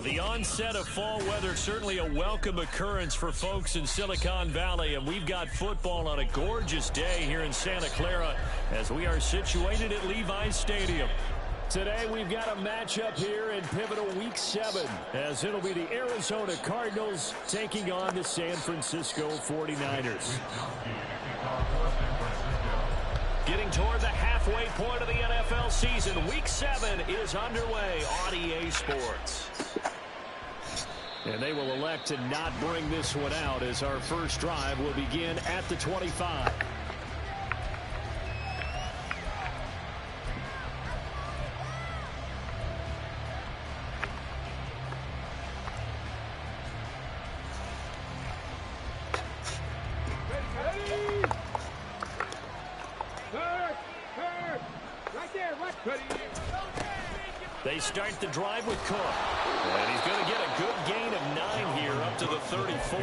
The onset of fall weather, certainly a welcome occurrence for folks in Silicon Valley, and we've got football on a gorgeous day here in Santa Clara as we are situated at Levi's Stadium. Today we've got a matchup here in pivotal Week 7 as it'll be the Arizona Cardinals taking on the San Francisco 49ers. Getting toward the halfway point of the NFL season, Week 7 is underway on EA Sports. And they will elect to not bring this one out as our first drive will begin at the 25. They start the drive with Cook. And he's going to get a good gain of 9 here up to the 34.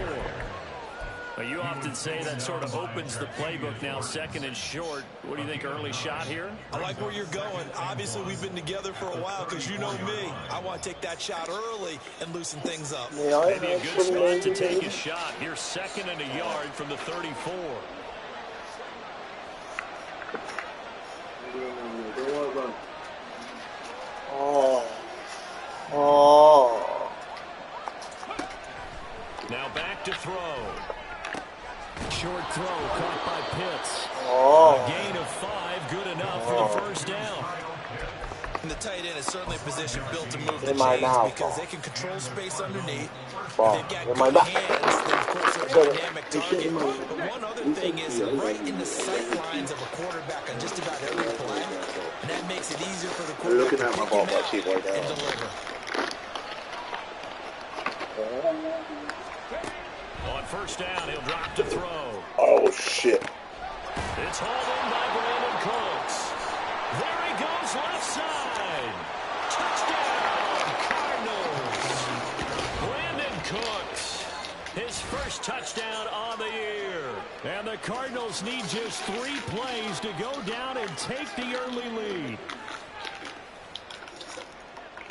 Well, you often say that sort of opens the playbook now, second and short. What do you think, early shot here? I like where you're going. Obviously, we've been together for a while because you know me. I want to take that shot early and loosen things up. Maybe a good spot to take a shot. Here's second and a yard from the 34. Now back to throw. Short throw caught by Pitts. A gain of 5, good enough for the first down. And the tight end is certainly a position built to move the chains because they can control space underneath. They've got good hands. They, of course, are a dynamic target. But one other thing is right in the sight lines of a quarterback on just about every play. And that makes it easier for the quarterback to pick him out and deliver. On first down, he'll drop to throw. Oh, shit. It's hauled in by Brandon Cooks. There he goes, left side. Touchdown, Cardinals. Brandon Cooks, his first touchdown on the year. And the Cardinals need just 3 plays to go down and take the early lead.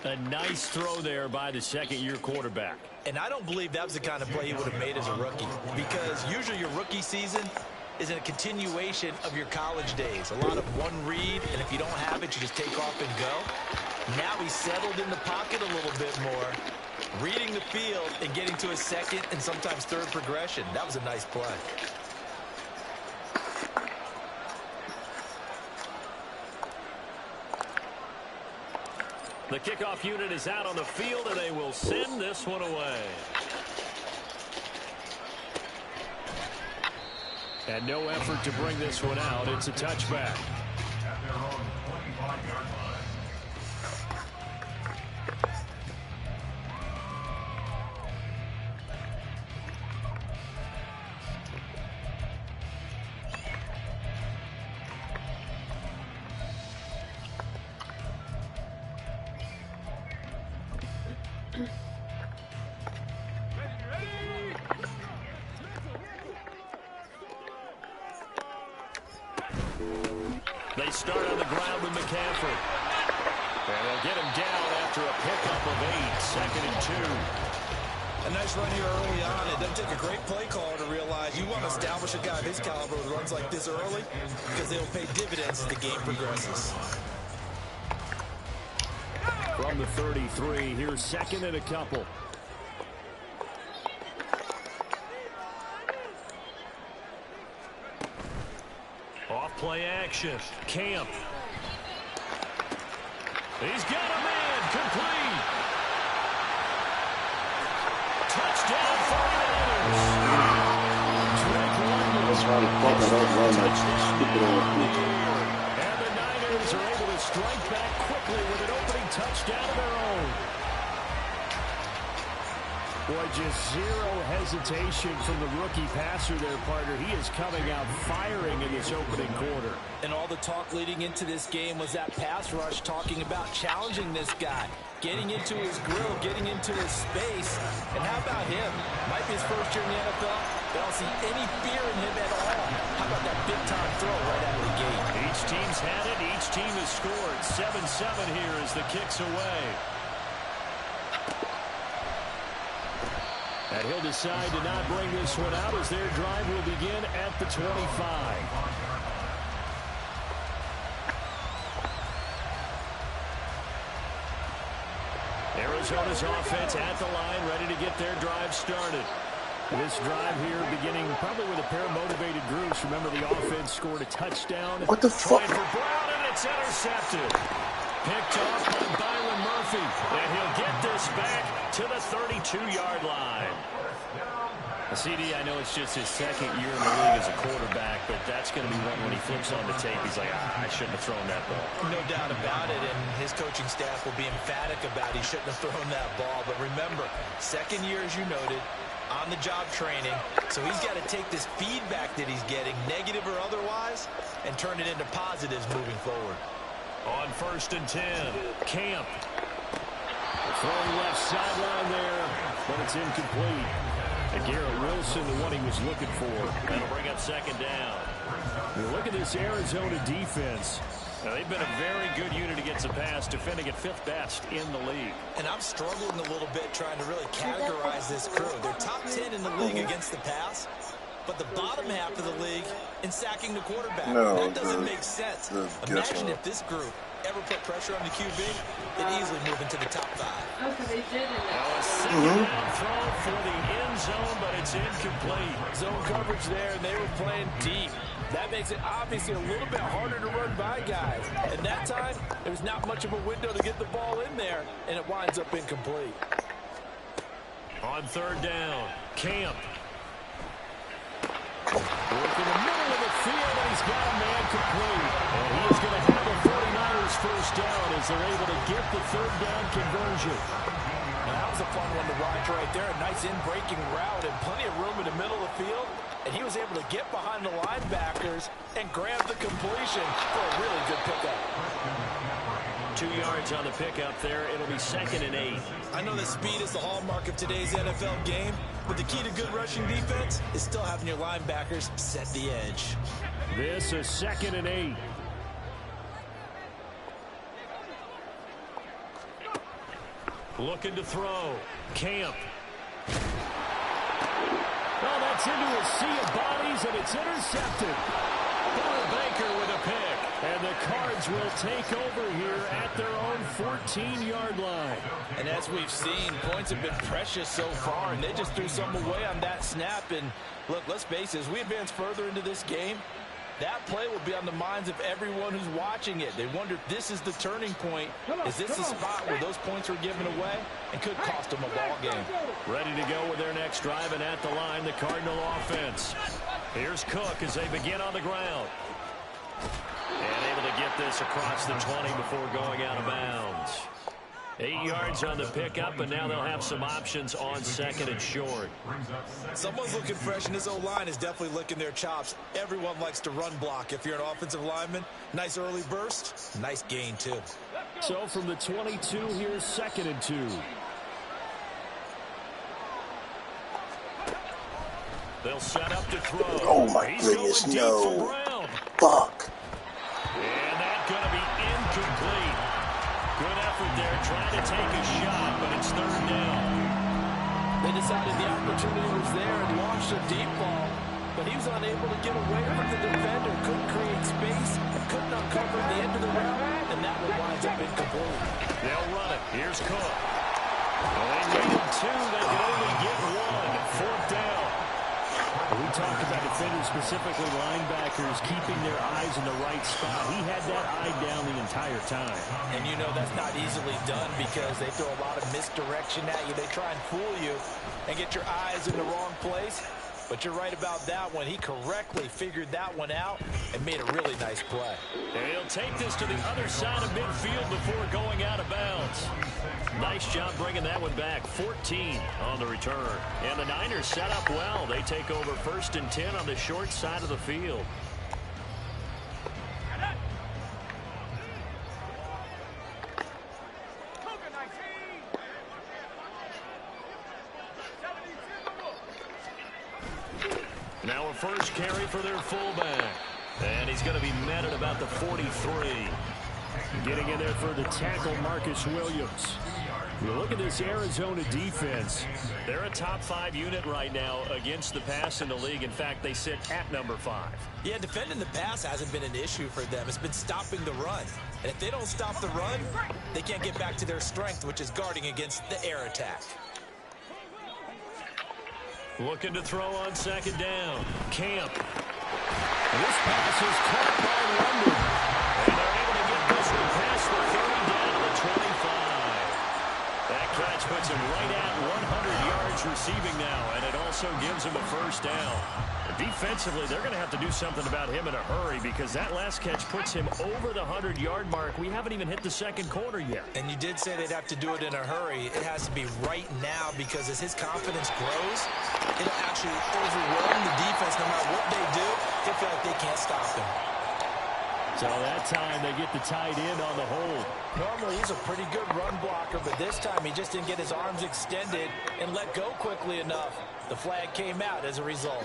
A nice throw there by the second-year quarterback. And I don't believe that was the kind of play he would have made as a rookie, because usually your rookie season is a continuation of your college days. A lot of one read, and if you don't have it, you just take off and go. Now he's settled in the pocket a little bit more, reading the field and getting to a second and sometimes third progression. That was a nice play. The kickoff unit is out on the field, and they will send this one away. And no effort to bring this one out. It's a touchback. They start on the ground with McCaffrey. And they'll get him down after a pickup of 8, second and 2. A nice run here early on. It doesn't take a great play caller to realize you want to establish a guy of his caliber with runs like this early because they'll pay dividends as the game progresses. From the 33, here's second and a couple. Play action. Camp. He's got a man. Complete. Touchdown 49ers. And the Niners are able to strike back quickly with an opening touchdown of their own. Boy, just zero hesitation from the rookie passer there, partner. He is coming out firing in this opening quarter. And all the talk leading into this game was that pass rush, talking about challenging this guy, getting into his grill, getting into his space. And how about him? Might be his first year in the NFL, but I don't see any fear in him at all. How about that big-time throw right out of the gate? Each team's had it. Each team has scored. 7-7 here as the kick's away. And he'll decide to not bring this one out as their drive will begin at the 25. Arizona's offense at the line, ready to get their drive started. This drive here beginning probably with a pair of motivated groups. Remember, the offense scored a touchdown. What the fuck? Trying for Brown, and it's intercepted. Picked off by Byron Murphy. And he'll get this back to the 32-yard line. CD, I know it's just his second year in the league as a quarterback, but that's going to be one when he flips on the tape. He's like, I shouldn't have thrown that ball. No doubt about it, and his coaching staff will be emphatic about he shouldn't have thrown that ball. But remember, second year, as you noted, on-the-job training, so he's got to take this feedback that he's getting, negative or otherwise, and turn it into positives moving forward. On 1st and 10, Camp. Throwing left sideline there, but it's incomplete. And Garrett Wilson, the one he was looking for. That'll bring up 2nd down. You look at this Arizona defense. Now, they've been a very good unit against the pass, defending at 5th best in the league. And I'm struggling a little bit trying to really categorize this crew. They're top 10 in the league against the pass, but the bottom half of the league in sacking the quarterback. That doesn't make sense. Imagine if this group ever put pressure on the QB, it'd easily move into the top 5. Now a second down throw for the end zone, but it's incomplete. Zone coverage there, and they were playing deep. That makes it obviously a little bit harder to run by guys. And that time, there was not much of a window to get the ball in there, and it winds up incomplete. On 3rd down, Camp. Work in the middle of the field, and he's got a man complete. And he is going to have the 49ers first down as they're able to get the 3rd down conversion. Now, that was a fun one to watch right there. A nice in-breaking route and plenty of room in the middle of the field. And he was able to get behind the linebackers and grab the completion for a really good pickup. 2 yards on the pickup there. It'll be 2nd and 8. I know that speed is the hallmark of today's NFL game, but the key to good rushing defense is still having your linebackers set the edge. This is 2nd and 8. Looking to throw. Camp. Oh, that's into a sea of bodies, and it's intercepted. Baker with a pick. And the Cards will take over here at their own 14-yard line. And as we've seen, points have been precious so far, and they just threw some away on that snap. And look, let's face it, as we advance further into this game, that play will be on the minds of everyone who's watching it. They wonder if this is the turning point. Is this the spot where those points were given away and could cost them a ball game? Ready to go with their next drive, and at the line, the Cardinal offense. Here's Cook as they begin on the ground. And able to get this across the 20 before going out of bounds. 8 yards on the pickup, and now they'll have some options on 2nd and short. Someone's looking fresh, and this O-line is definitely licking their chops. Everyone likes to run block. If you're an offensive lineman, nice early burst, nice gain, too. So from the 22, here's 2nd and 2. They'll set up to throw. Oh, my goodness, no. Fuck. And that's going to be incomplete. Good effort there, trying to take a shot, but it's 3rd down. They decided the opportunity was there and launched a deep ball, but he was unable to get away from the defender, couldn't create space, couldn't uncover the end of the route, and that one winds up incomplete. They'll run it. Here's Cook. Well, they needed 2. They can only get 1. 4th down. We talked about defenders, specifically linebackers, keeping their eyes in the right spot. He had that eye down the entire time. And you know that's not easily done because they throw a lot of misdirection at you. They try and fool you and get your eyes in the wrong place. But you're right about that one. He correctly figured that one out and made a really nice play. And he'll take this to the other side of midfield before going out of bounds. Nice job bringing that one back. 14 on the return. And the Niners set up well. They take over 1st and 10 on the short side of the field. Now a first carry for their fullback. And he's going to be met at about the 43. Getting in there for the tackle, Marcus Williams. You look at this Arizona defense. They're a top 5 unit right now against the pass in the league. In fact, they sit at number 5. Yeah, defending the pass hasn't been an issue for them. It's been stopping the run. And if they don't stop the run, they can't get back to their strength, which is guarding against the air attack. Looking to throw on second down. Camp. This pass is caught by London. And they're able to get this one past the 30 down to the 25. That catch puts him right at 100 yards receiving now, and it also gives him a first down. Defensively, they're going to have to do something about him in a hurry because that last catch puts him over the 100-yard mark. We haven't even hit the second quarter yet. And you did say they'd have to do it in a hurry. It has to be right now because as his confidence grows, it'll actually overwhelm the defense. No matter what they do, they feel like they can't stop him. So that time they get the tight end on the hold. Normally he's a pretty good run blocker, but this time he just didn't get his arms extended and let go quickly enough. The flag came out as a result.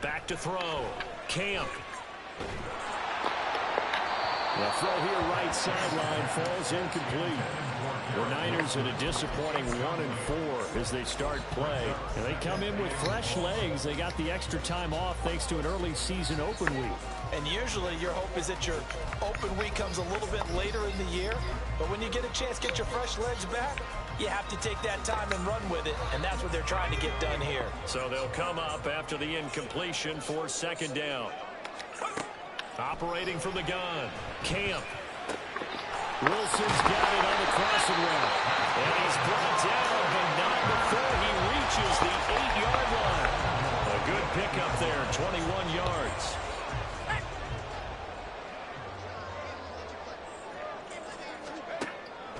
Back to throw. Camp. The throw here right sideline falls incomplete. The Niners in a disappointing 1-4 as they start play. And they come in with fresh legs. They got the extra time off thanks to an early season open week. And usually your hope is that your open week comes a little bit later in the year. But when you get a chance to get your fresh legs back, you have to take that time and run with it. And that's what they're trying to get done here. So they'll come up after the incompletion for second down. Operating from the gun. Camp. Wilson's got it on the crossing route. And he's brought down, but not before he reaches the 8-yard line. A good pickup there, 21 yards.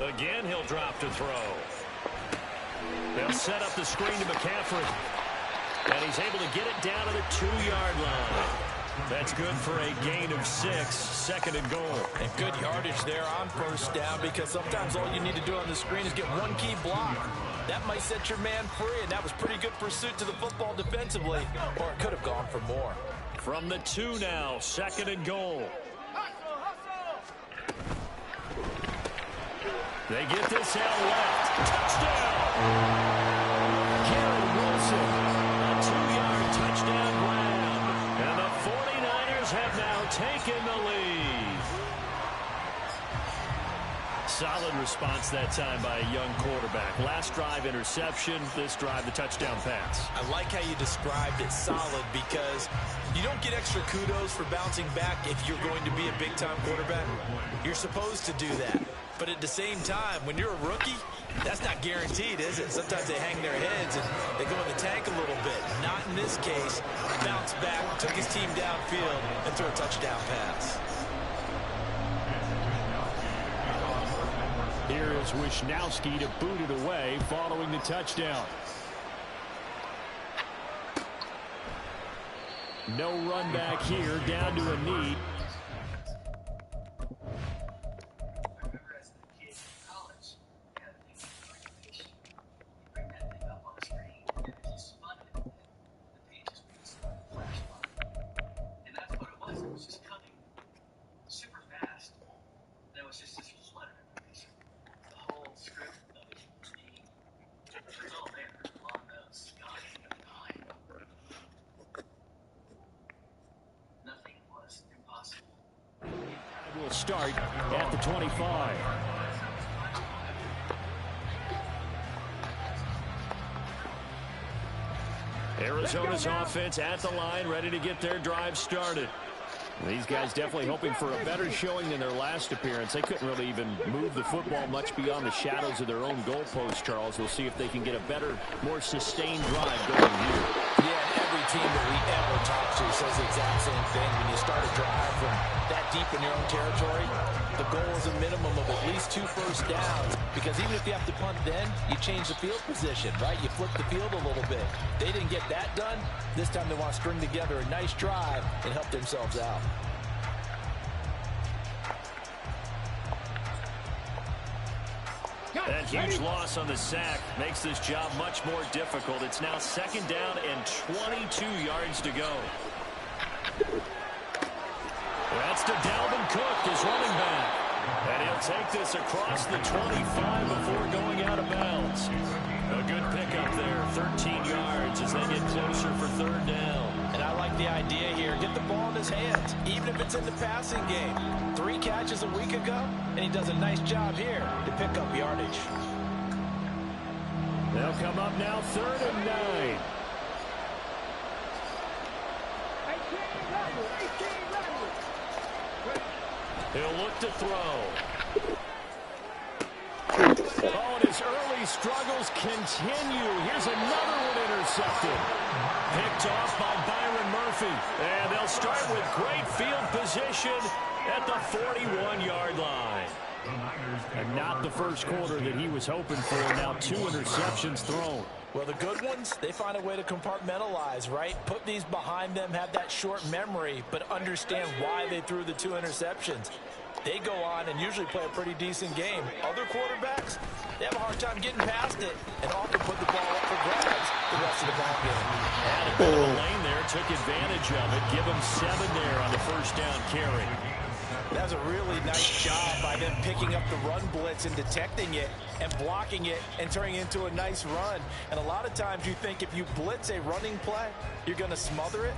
Again, he'll drop to throw. They'll set up the screen to McCaffrey. And he's able to get it down to the 2-yard line. That's good for a gain of 6, second and goal. And good yardage there on first down because sometimes all you need to do on the screen is get one key block. That might set your man free, and that was pretty good pursuit to the football defensively, or it could have gone for more. From the 2 now, second and goal. They get this out left. Touchdown! Garrett Wilson, a 2-yard touchdown grab. And the 49ers have now taken the lead. Solid response that time by a young quarterback. Last drive, interception. This drive, the touchdown pass. I like how you described it, solid, because you don't get extra kudos for bouncing back if you're going to be a big-time quarterback. You're supposed to do that. But at the same time, when you're a rookie, that's not guaranteed, is it? Sometimes they hang their heads and they go in the tank a little bit. Not in this case. Bounced back, took his team downfield, and threw a touchdown pass. Here is Wisnowski to boot it away following the touchdown. No run back here, down to a knee. Start at the 25. Arizona's offense at the line, ready to get their drive started. These guys definitely hoping for a better showing than their last appearance. They couldn't really even move the football much beyond the shadows of their own goalpost, Charles. We'll see if they can get a better, more sustained drive going here. Yeah, every team that we ever talk to says the exact same thing. When you start a drive from that deep in your own territory, the goal is a minimum of at least 2 first downs, because even if you have to punt then, you change the field position, right? You flip the field a little bit. They didn't get that done. This time they want to string together a nice drive and help themselves out. That huge loss on the sack makes this job much more difficult. It's now second down and 22 yards to go. That's to Dalvin Cook, his running back. And he'll take this across the 25 before going out of bounds. A good pickup there, 13 yards as they get closer for third down. And I like the idea here. Get the ball in his hands, even if it's in the passing game. 3 catches a week ago, and he does a nice job here to pick up yardage. They'll come up now, 3rd and 9. He'll look to throw. Oh, and his early struggles continue. Here's another one intercepted. Picked off by Byron Murphy. And they'll start with great field position at the 41-yard line. And not the first quarter that he was hoping for. Now 2 interceptions thrown. Well, the good ones, they find a way to compartmentalize, right? Put these behind them, have that short memory, but understand why they threw the 2 interceptions. They go on and usually play a pretty decent game. Other quarterbacks, they have a hard time getting past it and often put the ball up for grabs the rest of the ball game. Had a bit of a lane there, took advantage of it. Give him 7 there on the first down carry. That's a really nice job by them picking up the run blitz and detecting it and blocking it and turning it into a nice run. And a lot of times you think if you blitz a running play, you're going to smother it.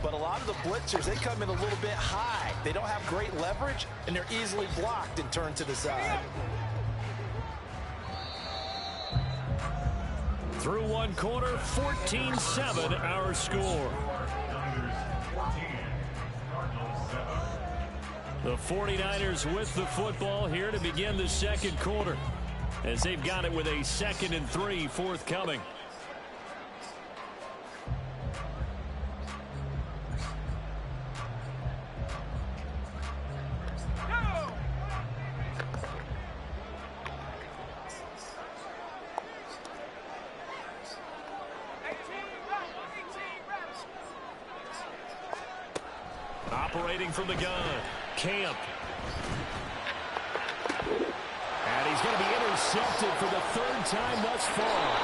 But a lot of the blitzers, they come in a little bit high. They don't have great leverage, and they're easily blocked and turned to the side. Through one quarter, 14-7 our score. The 49ers with the football here to begin the second quarter, as they've got it with a 2nd and 3 forthcoming. Operating from the gun, Camp. And he's going to be intercepted for the 3rd time thus far.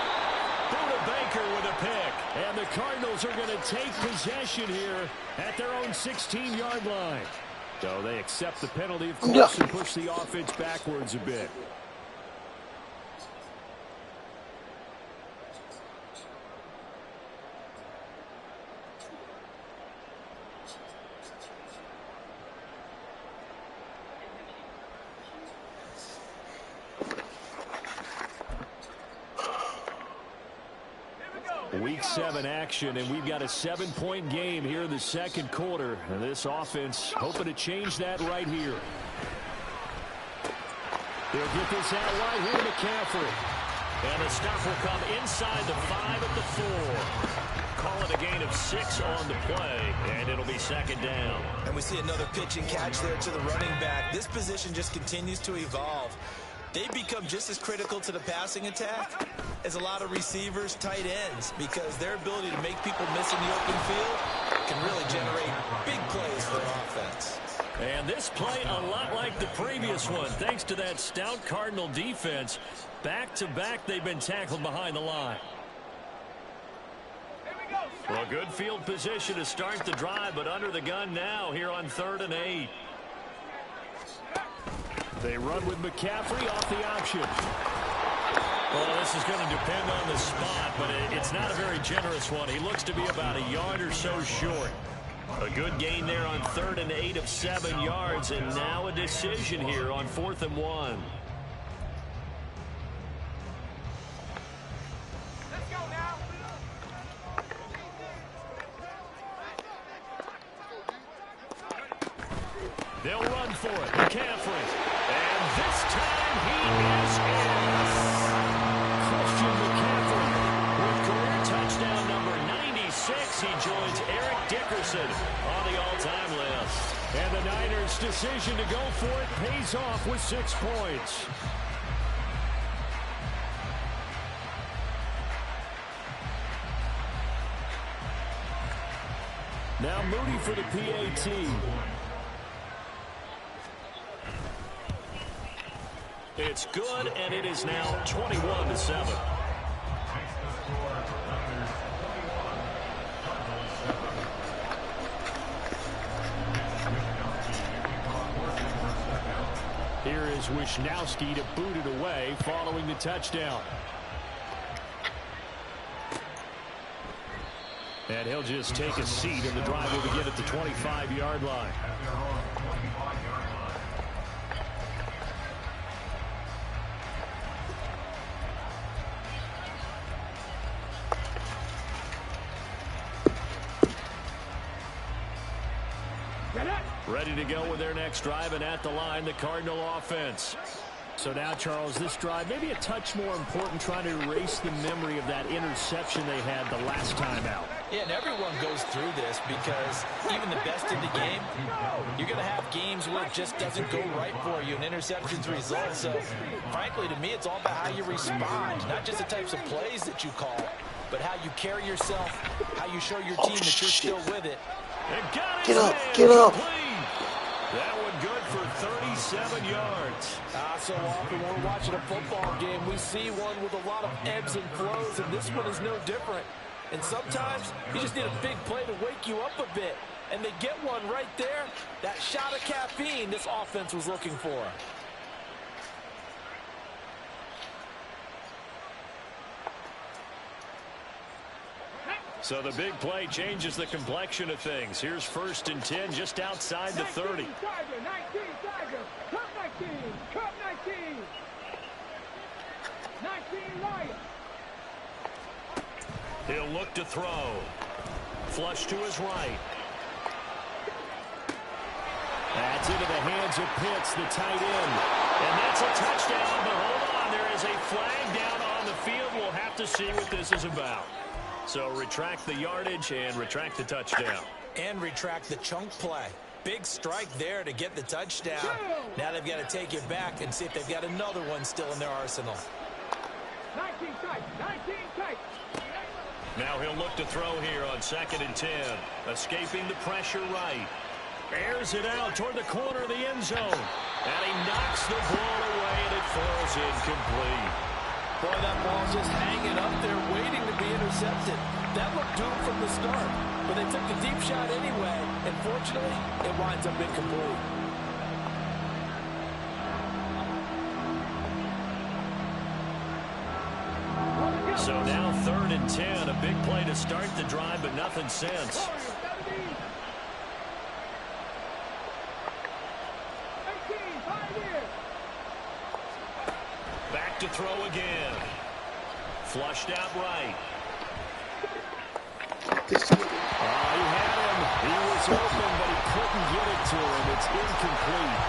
Buda Baker with a pick. And the Cardinals are going to take possession here at their own 16-yard line. So they accept the penalty, of course, and push the offense backwards a bit. Week 7 action, and we've got a 7-point game here in the second quarter. And this offense hoping to change that right here. They'll get this out wide here to McCaffrey. And the stop will come inside the 5 at the 4. Call it a gain of 6 on the play, and it'll be 2nd down. And we see another pitch and catch there to the running back. This position just continues to evolve. They become just as critical to the passing attack as a lot of receivers, tight ends, because their ability to make people miss in the open field can really generate big plays for offense. And this play a lot like the previous one, thanks to that stout Cardinal defense. Back-to-back, they've been tackled behind the line. Well, good field position to start the drive, but under the gun now here on 3rd and 8. They run with McCaffrey off the option. Well, this is going to depend on the spot, but it's not a very generous one. He looks to be about a yard or so short. A good gain there on 3rd and 8 of 7 yards, and now a decision here on 4th and 1. Let's go now. They'll run for it. McCaffrey. And this time he is in. Christian McCaffrey with career touchdown number 96. He joins Eric Dickerson on the all-time list. And the Niners' decision to go for it pays off with 6 points. Now Moody for the PAT. It's good, and it is now 21-7. Here Wisnowski to boot it away following the touchdown. And he'll just take a seat, and the drive will begin at the 25-yard line. Ready to go with their next drive, and at the line, the Cardinal offense. So now, Charles, this drive maybe a touch more important, trying to erase the memory of that interception they had the last time out. Yeah, and everyone goes through this because even the best in the game, you're going to have games where it just doesn't go right for you, and interceptions result. So, frankly, to me, it's all about how you respond, not just the types of plays that you call, but how you carry yourself, how you show your team that you're still with it. Get up, get up. That one good for 37 yards. So often when we're watching a football game, we see one with a lot of ebbs and flows, and this one is no different. And sometimes you just need a big play to wake you up a bit. And they get one right there. That shot of caffeine this offense was looking for. So the big play changes the complexion of things. Here's 1st and 10 just outside the 30. 19, Cup 19. 19 Lions. He'll look to throw. Flush to his right. That's into the hands of Pitts, the tight end. And that's a touchdown, but hold on. There is a flag down on the field. We'll have to see what this is about. So retract the yardage and retract the touchdown. And retract the chunk play. Big strike there to get the touchdown. Now they've got to take it back and see if they've got another one still in their arsenal. 19 tight. Now he'll look to throw here on 2nd and 10. Escaping the pressure right. Airs it out toward the corner of the end zone. And he knocks the ball away, and it falls incomplete. Boy, that ball's just hanging up there waiting to be intercepted. That looked doomed from the start, but they took the deep shot anyway, and fortunately, it winds up incomplete. So now 3rd and 10, a big play to start the drive, but nothing since. Back to throw again. Flushed out right. He had him. He was open, but he couldn't get it to him. It's incomplete.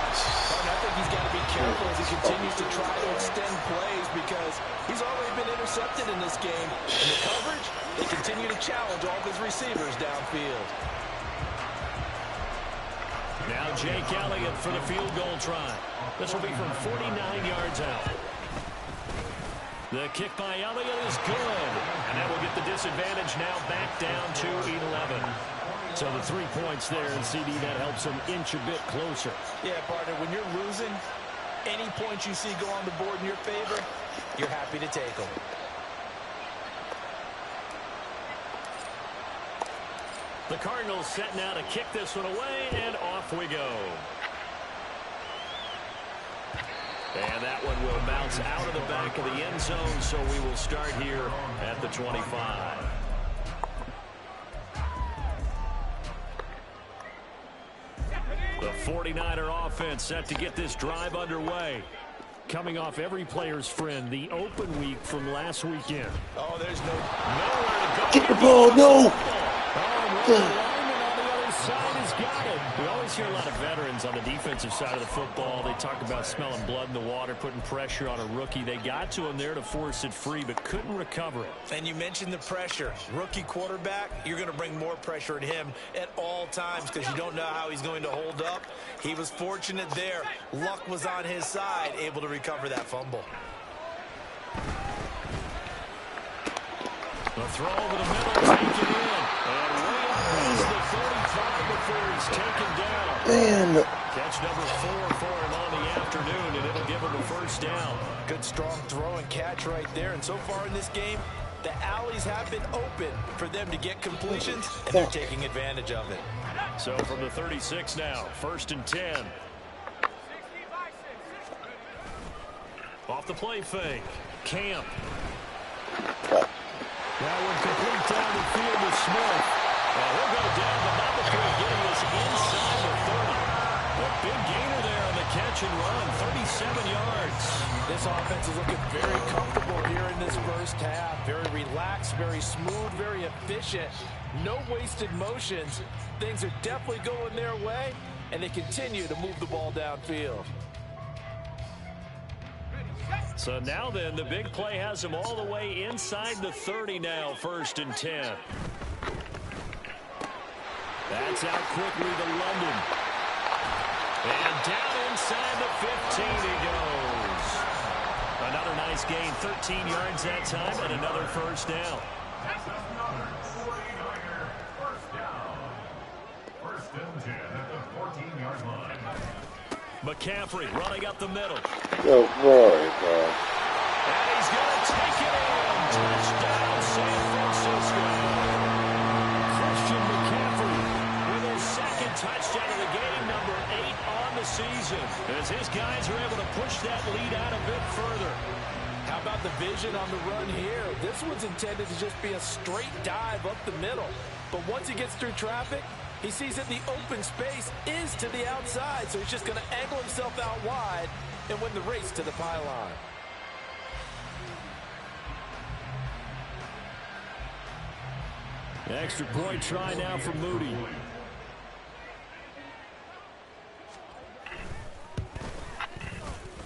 And I think he's got to be careful as he continues to try to extend plays because he's already been intercepted in this game. In the coverage, they continue to challenge all of his receivers downfield. Now Jake Elliott for the field goal try. This will be from 49 yards out. The kick by Elliott is good. And that will get the disadvantage now back down to 11. So the 3 points there, and CD, that helps them inch a bit closer. Yeah, partner, when you're losing, any points you see go on the board in your favor, you're happy to take them. The Cardinals set now to kick this one away, and off we go. And that one will bounce out of the back of the end zone, so we will start here at the 25. The 49er offense set to get this drive underway. Coming off every player's friend, the open week from last weekend. Oh, there's nowhere to go. Get the ball, no! The lineman on the other side has got it. We always hear a lot of veterans on the defensive side of the football. They talk about smelling blood in the water, putting pressure on a rookie. They got to him there to force it free, but couldn't recover it. And you mentioned the pressure. Rookie quarterback, you're going to bring more pressure at him at all times because you don't know how he's going to hold up. He was fortunate there. Luck was on his side, able to recover that fumble. The throw over the middle, taken in. And way across the 35 before he's taken down. Man. Catch number 4 for him on the afternoon, and it'll give him a first down. Good, strong throw and catch right there. And so far in this game, the alleys have been open for them to get completions, and they're taking advantage of it. So from the 36 now, 1st and 10. Off the play fake. Camp. Cut. That one complete down the field with Smith. And he'll go down the number 3, getting us inside the 30. A big gainer there on the catch and run, 37 yards. This offense is looking very comfortable here in this first half. Very relaxed, very smooth, very efficient. No wasted motions. Things are definitely going their way, and they continue to move the ball downfield. So now then, the big play has them all the way inside the 30 now, 1st and 10. That's out quickly to London. And down inside the 15 he goes. Another nice gain, 13 yards that time, and another first down. First and 10 at the 14-yard line. McCaffrey running up the middle. Go for it, bro. And he's going to take it in. Touchdown, San Francisco. Christian McCaffrey with his 2nd touchdown of the game, number 8 on the season, as his guys are able to push that lead out a bit further. How about the vision on the run here? This one's intended to just be a straight dive up the middle. But once he gets through traffic, he sees that the open space is to the outside, so he's just going to angle himself out wide and win the race to the pylon. Extra point try now for Moody.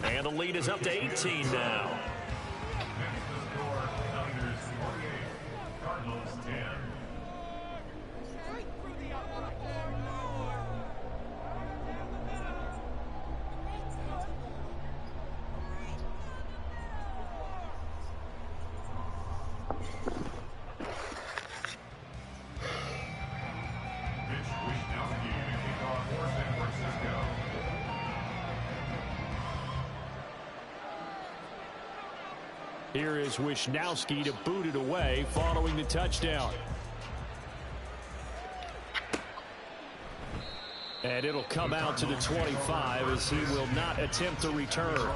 And the lead is up to 18 now. Cardinals 10. Here is Wisnowski to boot it away following the touchdown. And it'll come out to the 25 as he will not attempt to return.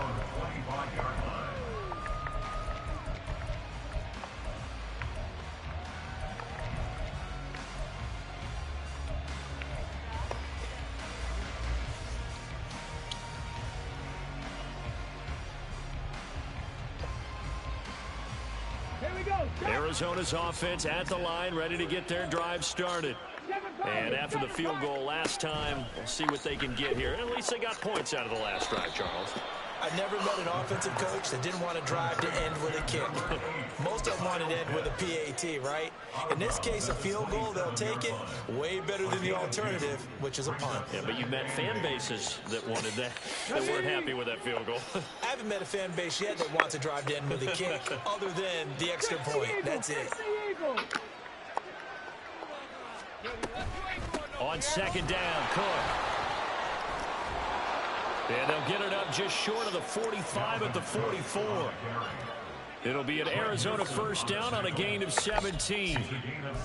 Arizona's offense at the line, ready to get their drive started. And after the field goal last time, we'll see what they can get here. At least they got points out of the last drive, Charles. I've never met an offensive coach that didn't want to drive to end with a kick. Most of them wanted to end with a PAT, right? In this case, a field goal, they'll take it. Way better than the alternative, which is a punt. Yeah, but you've met fan bases that wanted that weren't happy with that field goal. I haven't met a fan base yet that wants to drive to end with a kick, other than the extra point. That's it. On 2nd down, Cook. And they'll get it up just short of the 45 at the 44. It'll be an Arizona first down on a gain of 17. It's a gain of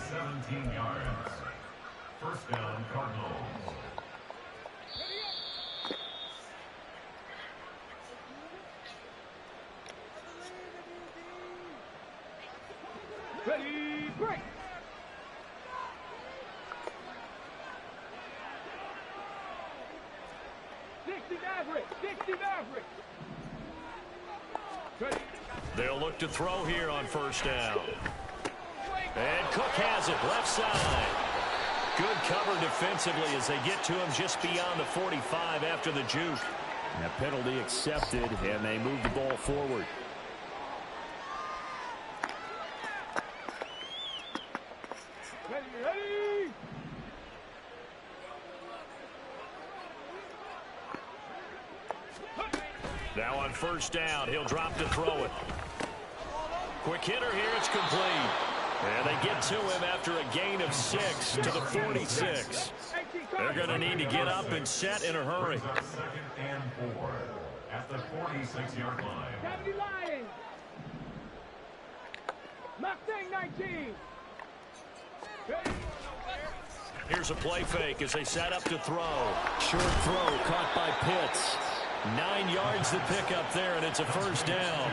17 yards. First down, Cardinals. Ready, break. They'll look to throw here on first down. And Cook has it, left side. Good cover defensively as they get to him just beyond the 45 after the juke. And a penalty accepted, and they move the ball forward. Ready. Now on first down, he'll drop to throw it. Quick hitter here, it's complete. And they get to him after a gain of 6 to the 46. They're going to need to get up and set in a hurry. 2nd and 4 at the 46-yard line. 70 Lions. Mustang 19. Here's a play fake as they set up to throw. Short throw caught by Pitts. 9 yards to pick up there, and it's a first down.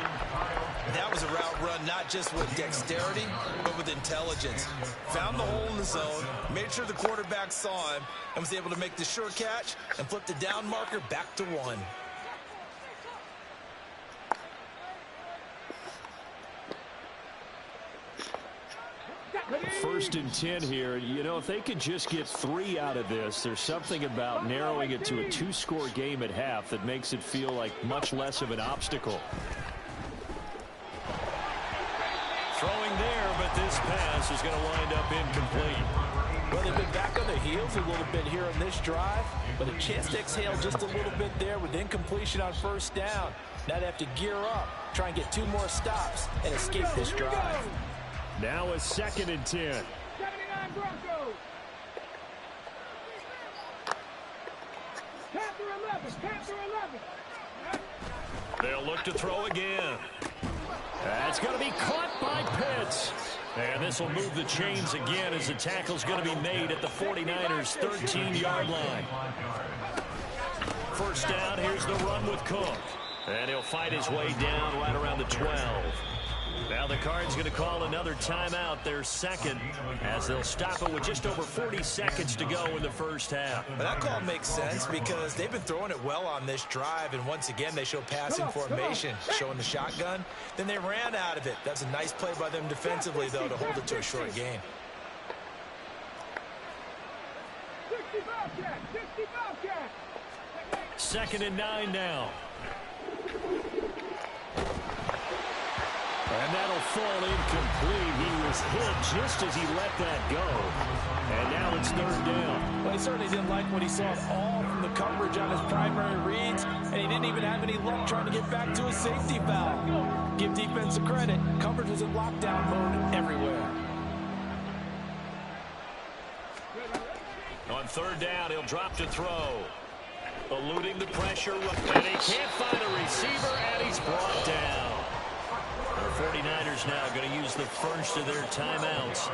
That was a route run not just with dexterity, but with intelligence. Found the hole in the zone, made sure the quarterback saw him, and was able to make the sure catch and flip the down marker back to 1. First and 10 here. You know, if they could just get 3 out of this, there's something about narrowing it to a 2-score game at half that makes it feel like much less of an obstacle. Throwing there, but this pass is going to wind up incomplete. Well, they've been back on their heels a little bit here on this drive, but a chance to exhale just a little bit there with incompletion on first down. Now they have to gear up, try and get 2 more stops, and escape this drive. Now a 2nd and 10. 79 Broncos. Panther 11. Panther 11. They'll look to throw again. That's going to be caught by Pitts. And this will move the chains again as the tackle's going to be made at the 49ers' 13-yard line. First down, here's the run with Cook. And he'll fight his way down right around the 12. Now the Cards going to call another timeout, their 2nd, as they'll stop it with just over 40 seconds to go in the first half. But that call makes sense because they've been throwing it well on this drive, and once again they show passing formation, showing the shotgun. Then they ran out of it. That's a nice play by them defensively, though, to hold it to a short game. 2nd and 9 now. And that'll fall incomplete. He was hit just as he let that go. And now it's 3rd down. Well, he certainly didn't like what he saw at all from the coverage on his primary reads, and he didn't even have any luck trying to get back to his safety valve. Give defense a credit. Coverage was in lockdown mode everywhere. On 3rd down, he'll drop to throw. Eluding the pressure, and he can't find a receiver, and he's brought down. The 49ers now going to use the first of their timeouts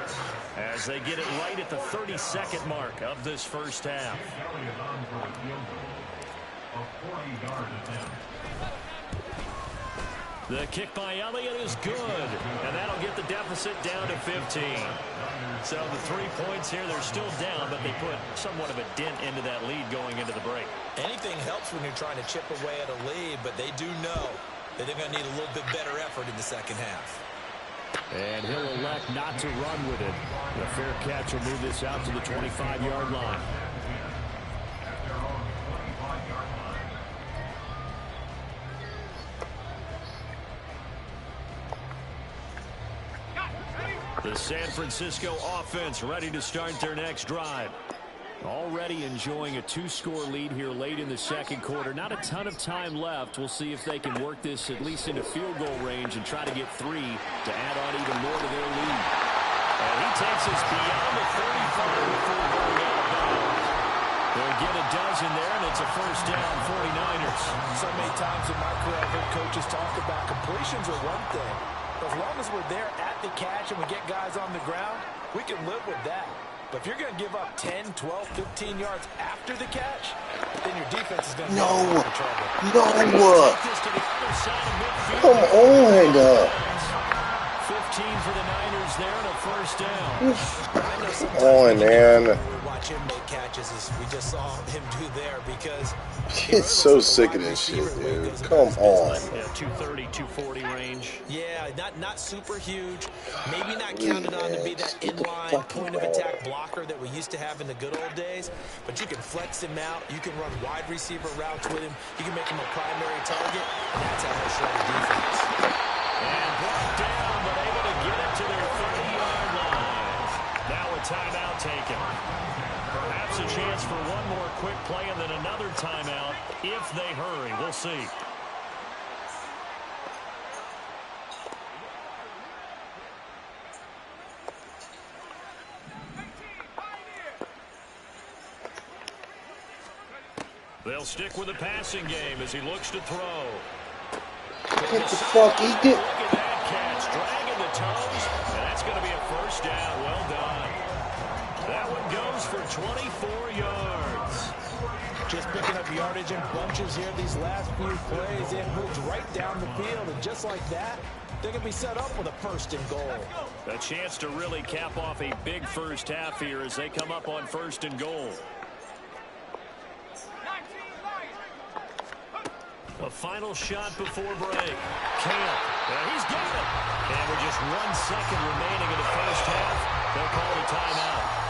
as they get it right at the 32nd mark of this first half. The kick by Elliott is good, and that'll get the deficit down to 15. So the 3 points here, they're still down, but they put somewhat of a dent into that lead going into the break. Anything helps when you're trying to chip away at a lead, but they do know that they're going to need a little bit better effort in the second half. And he'll elect not to run with it. The fair catch will move this out to the 25-yard line. The San Francisco offense ready to start their next drive. Already enjoying a 2-score lead here late in the second quarter. Not a ton of time left. We'll see if they can work this at least into field goal range and try to get 3 to add on even more to their lead. And he takes us beyond the 35 before going out of bounds. They'll get a dozen there, and it's a first down, 49ers. So many times in my career I've heard coaches talk about completions are one thing. As long as we're there at the catch and we get guys on the ground, we can live with that. But if you're going to give up 10, 12, 15 yards after the catch, then your defense is going to No. be in trouble. No. Come on. 15 for the Niners there and a first down. I know sometimes on, man. watch him make catches as we just saw him do there because It's so sick of this shit, dude. Come on. Yeah, 230, 240 range. yeah, not super huge, maybe not counted on to be that inline point of attack blocker that we used to have in the good old days, but you can flex him out, you can run wide receiver routes with him, you can make him a primary target, and that's how he'll show the defense. And brought down, but able to get it to their 30-yard line. Now a timeout taken. Perhaps a chance for one more quick play and then another timeout if they hurry. We'll see. They'll stick with the passing game as he looks to throw. What the fuck? He did. Look at that catch, dragging the toes, and that's going to be a first down. Well done. That one goes for 24 yards. Just picking up yardage in bunches here these last few plays. It moves right down the field, and just like that, they're going to be set up with a 1st and goal. A chance to really cap off a big first half here as they come up on 1st and goal. A final shot before break. Camp. He's got it. And with just 1 second remaining in the first half, they'll call the timeout.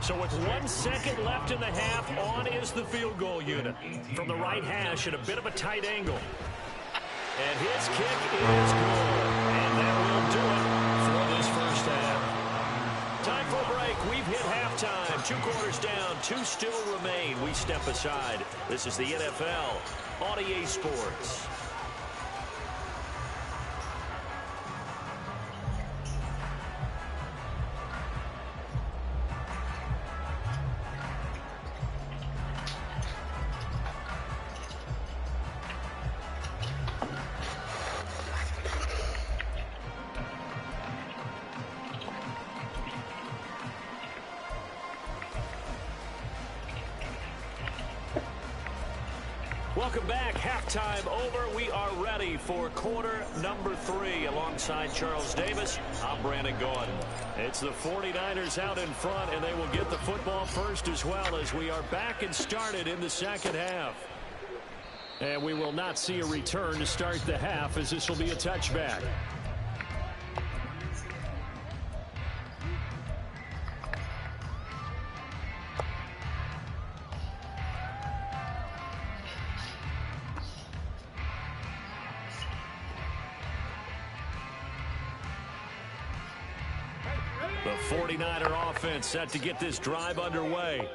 So with 1 second left in the half, on is the field goal unit. From the right hash at a bit of a tight angle. And his kick is good. And that will do it for this first half. Time for a break. We've hit halftime. 2 quarters down. 2 still remain. We step aside. This is the NFL on EA Sports. Welcome back. Halftime over. We are ready for quarter number 3. Alongside Charles Davis, I'm Brandon Gordon. It's the 49ers out in front, and they will get the football first as well as we are back and started in the second half. And we will not see a return to start the half as this will be a touchback. The 49er offense set to get this drive underway.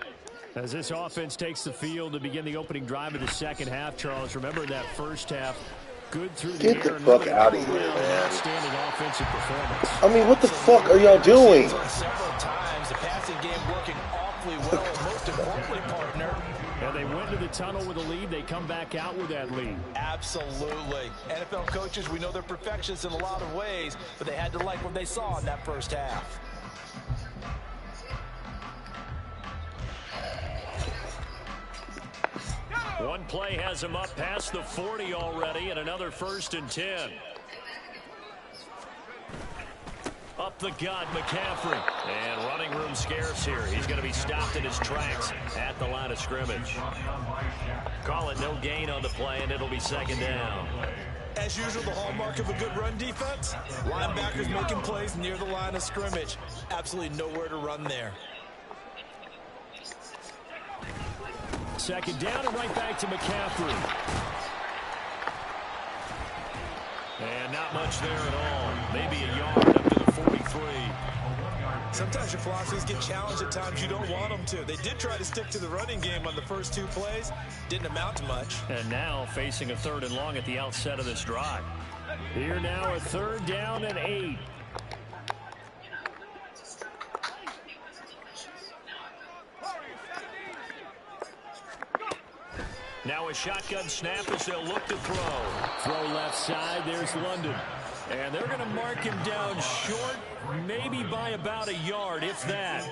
As this offense takes the field to begin the opening drive of the second half, Charles, remember that first half, good through the air. Get the fuck out of here, man. Outstanding offensive performance. I mean, what the fuck are y'all doing? Several times, the passing game working awfully well. Most importantly, partner. And they went to the tunnel with a lead. They come back out with that lead. Absolutely. NFL coaches, we know they're perfectionists in a lot of ways, but they had to like what they saw in that first half. One play has him up past the 40 already, and another 1st and 10. Up the gut, McCaffrey. And running room scarce here. He's going to be stopped in his tracks at the line of scrimmage. Call it no gain on the play, and it'll be 2nd down. As usual, the hallmark of a good run defense, linebackers making plays near the line of scrimmage. Absolutely nowhere to run there. 2nd down and right back to McCaffrey. And not much there at all. Maybe a yard up to the 43. Sometimes your philosophies get challenged at times you don't want them to. They did try to stick to the running game on the first 2 plays. Didn't amount to much. And now facing a 3rd and long at the outset of this drive. Here now a 3rd down and 8. Now a shotgun snap as they'll look to throw. Throw left side. There's London. And they're going to mark him down short, maybe by about a yard, if that.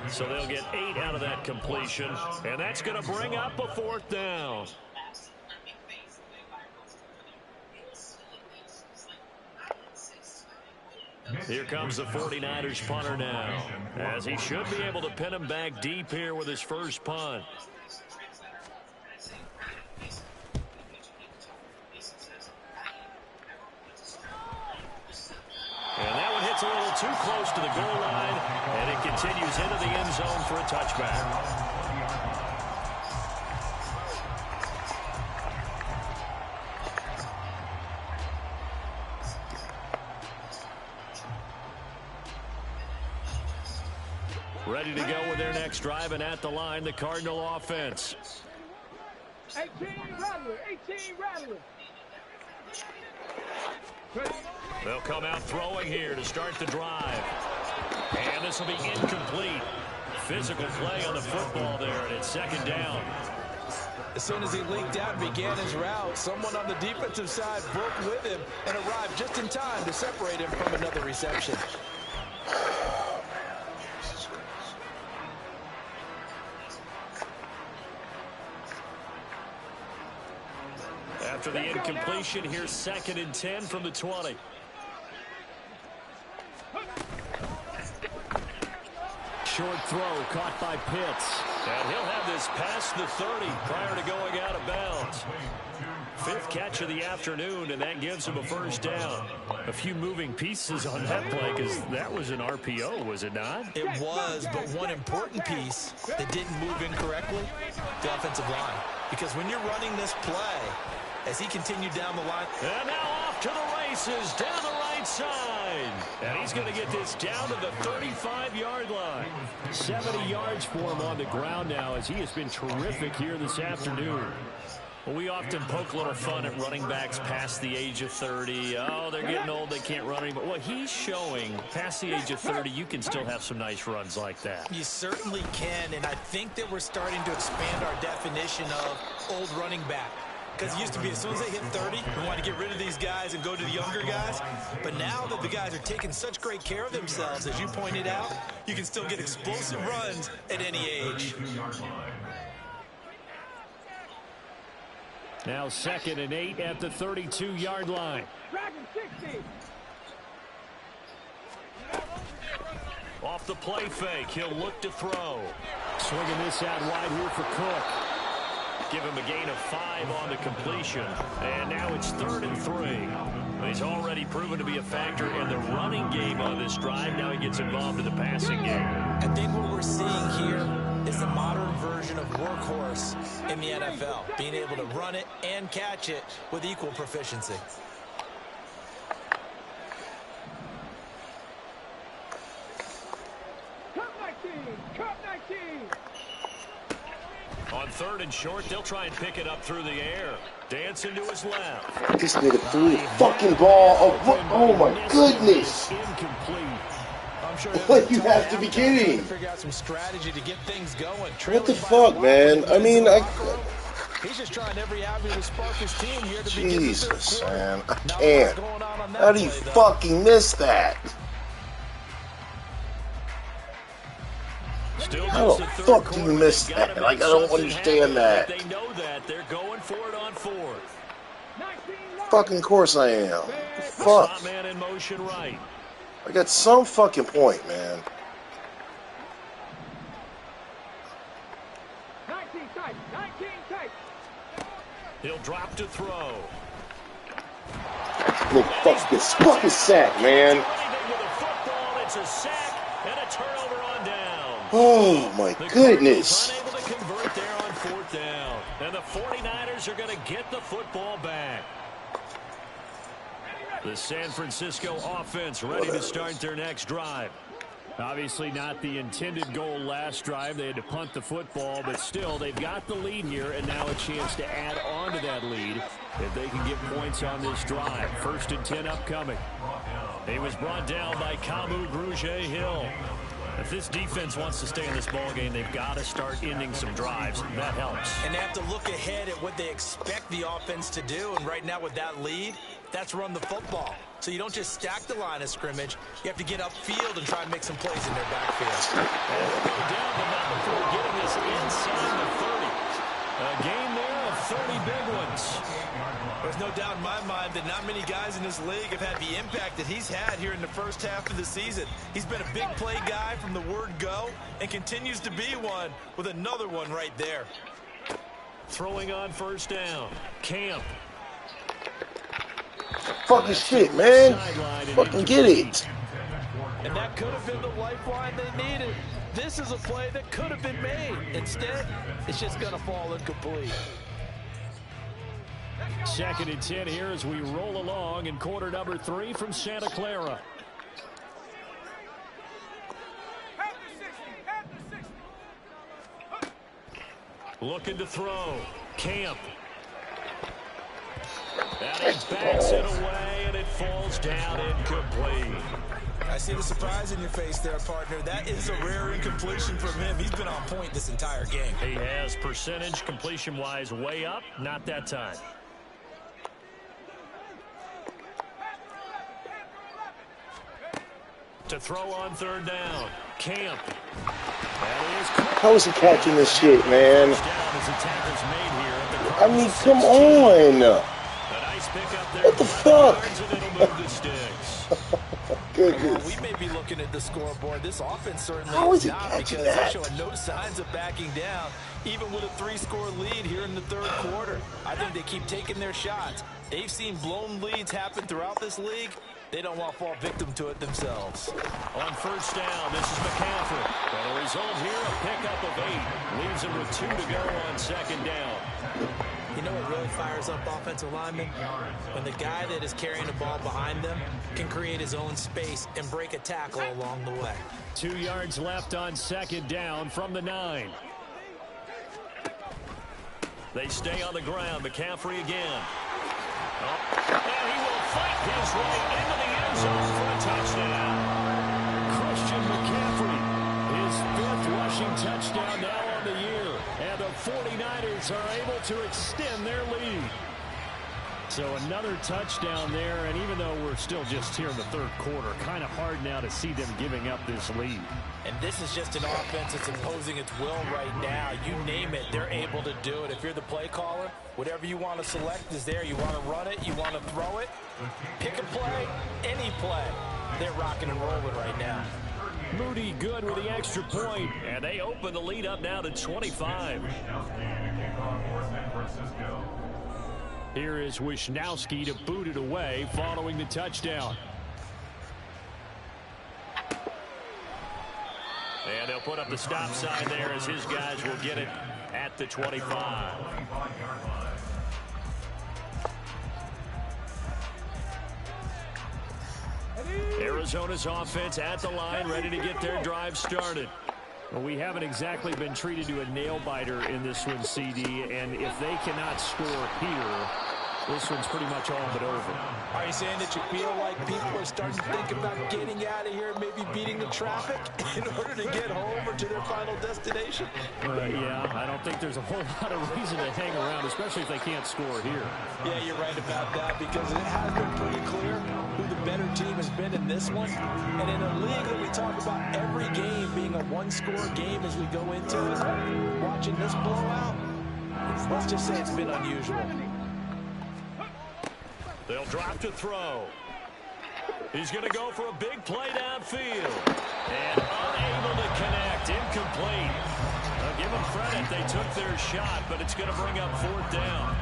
So they'll get 8 out of that completion. And that's going to bring up a 4th down. Here comes the 49ers punter now, as he should be able to pin him back deep here with his first punt. And that one hits a little too close to the goal line, and it continues into the end zone for a touchback. Ready to go with their next drive, and at the line, the Cardinal offense. 18 Rattler, 18 Rattler. They'll come out throwing here to start the drive. And this will be incomplete. Physical play on the football there, and it's 2nd down. As soon as he leaked out and began his route, someone on the defensive side broke with him and arrived just in time to separate him from another reception. After the incompletion, here's 2nd and 10 from the 20. Short throw caught by Pitts. And he'll have this past the 30 prior to going out of bounds. 5th catch of the afternoon, and that gives him a first down. A few moving pieces on that play because that was an RPO, was it not? It was, but one important piece that didn't move incorrectly, the offensive line. Because when you're running this play, as he continued down the line. And now off to the races, down the right side. And he's going to get this down to the 35-yard line. 70 yards for him on the ground now as he has been terrific here this afternoon. Well, we often poke a little fun at running backs past the age of 30. Oh, they're getting old, they can't run anymore. Well, he's showing past the age of 30, you can still have some nice runs like that. You certainly can, and I think that we're starting to expand our definition of old running back. Because it used to be as soon as they hit 30, we want to get rid of these guys and go to the younger guys. But now that the guys are taking such great care of themselves, as you pointed out, you can still get explosive runs at any age. Now 2nd and 8 at the 32-yard line. Off the play fake, he'll look to throw. Swinging this out wide here for Cook. Give him a gain of 5 on the completion. And now it's 3rd and 3. He's already proven to be a factor in the running game on this drive. Now he gets involved in the passing game. I think what we're seeing here is the modern version of workhorse in the NFL. Being able to run it and catch it with equal proficiency. Cup 19. On 3rd and short, they'll try and pick it up through the air. Dancing to his left. This nigga threw the fucking ball. Oh my goodness. Incomplete. I'm sure What, you have to be kidding. Figure out some strategy to get things going. What the fuck, man? I mean, he's just trying every avenue to spark his team here to Jesus, man. I can't. How do you fucking miss that? How the fuck do you miss that? Like, I don't understand that. They know that. They're going for it on 4th. Fucking course I am. Fuck. Slot man in motion right. I got some fucking point, man. 19 tight. He'll drop to throw. Look, fuck this fucking sack, man. With a football, it's a sack and a turnover on down. Oh my goodness. Unable to convert there on 4th down. And the 49ers are going to get the football back. The San Francisco offense ready to start their next drive. Obviously not the intended goal last drive. They had to punt the football, but still they've got the lead here and now a chance to add on to that lead if they can get points on this drive. 1st and 10 upcoming. He was brought down by Kamu Grugier-Hill. If this defense wants to stay in this ballgame, they've got to start ending some drives. That helps. And they have to look ahead at what they expect the offense to do. And right now with that lead, that's run the football. So you don't just stack the line of scrimmage. You have to get upfield and try and make some plays in their backfield. And we'll go down the mountain before getting this inside the 30. A game there of 30 big ones. There's no doubt in my mind that not many guys in this league have had the impact that he's had here in the first half of the season. He's been a big play guy from the word go and continues to be one with another one right there. Throwing on 1st down. Camp. Fucking shit, man. Fucking get it. And that could have been the lifeline they needed. This is a play that could have been made. Instead, it's just going to fall incomplete. 2nd and 10 here as we roll along in quarter number 3 from Santa Clara. Looking to throw. Camp. And he backs it away, and it falls down incomplete. I see the surprise in your face there, partner. That is a rare incompletion from him. He's been on point this entire game. He has percentage completion-wise way up. Not that time. To throw on third down. Camp. How is he catching this shit, man? I mean, come on. What the fuck? Well, we may be looking at the scoreboard. This offense certainly is not, because they're showing no signs of backing down, even with a 3-score lead here in the third quarter. I think they keep taking their shots. They've seen blown leads happen throughout this league. They don't want to fall victim to it themselves. On first down, this is McCaffrey. And the result here, a pickup of 8. Leaves him with 2 to go on second down. You know what really fires up offensive linemen? When the guy that is carrying the ball behind them can create his own space and break a tackle along the way. 2 yards left on second down from the 9. They stay on the ground. McCaffrey again. And he will fight his way into the end zone for a touchdown. Christian McCaffrey, his 5th rushing touchdown now on the year. And the 49ers are able to extend their lead. So another touchdown there, and even though we're still just here in the third quarter, kind of hard now to see them giving up this lead. And this is just an offense that's imposing its will right now. You name it, they're able to do it. If you're the play caller, whatever you want to select is there. You want to run it, you want to throw it, pick a play, any play. They're rocking and rolling right now. Moody good with the extra point, and they open the lead up now to 25. Here is Wisnowski to boot it away following the touchdown. And they'll put up the stop sign there as his guys will get it at the 25. Arizona's offense at the line, ready to get their drive started. Well, we haven't exactly been treated to a nail-biter in this one, CD, and if they cannot score here, this one's pretty much all but over. Are you saying that you feel like people are starting to think about getting out of here, maybe beating the traffic in order to get home or to their final destination? Yeah, I don't think there's a whole lot of reason to hang around, especially if they can't score here. Yeah, you're right about that, because it has been pretty clear who the better team has been in this one. And in a league that we talk about every game being a one-score game as we go into it, watching this blowout, let's just say it's been unusual. They'll drop to throw. He's going to go for a big play downfield. And unable to connect. Incomplete. I'll give them credit. They took their shot, but it's going to bring up 4th down.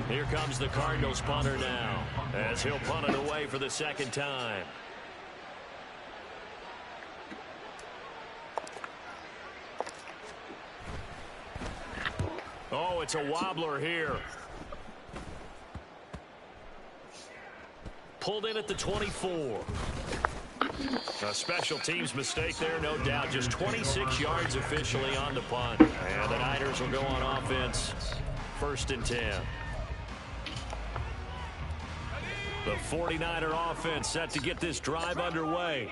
Here comes the Cardinals punter now, as he'll punt it away for the second time. Oh, it's a wobbler here. Pulled in at the 24. A special teams mistake there, no doubt. Just 26 yards officially on the punt. And the Niners will go on offense. 1st and 10. The 49er offense set to get this drive underway.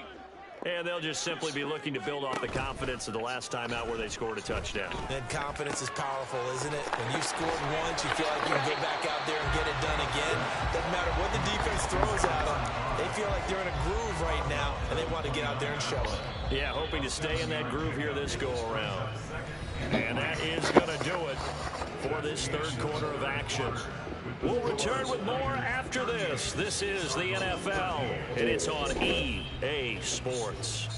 And they'll just simply be looking to build off the confidence of the last time out where they scored a touchdown. And confidence is powerful, isn't it? When you scored once, you feel like you can get back out there and get it done again. Doesn't matter what the defense throws at them. They feel like they're in a groove right now, and they want to get out there and show it. Yeah, hoping to stay in that groove here this go-around. And that is going to do it for this third quarter of action. We'll return with more after this. This is the NFL, and it's on EA Sports.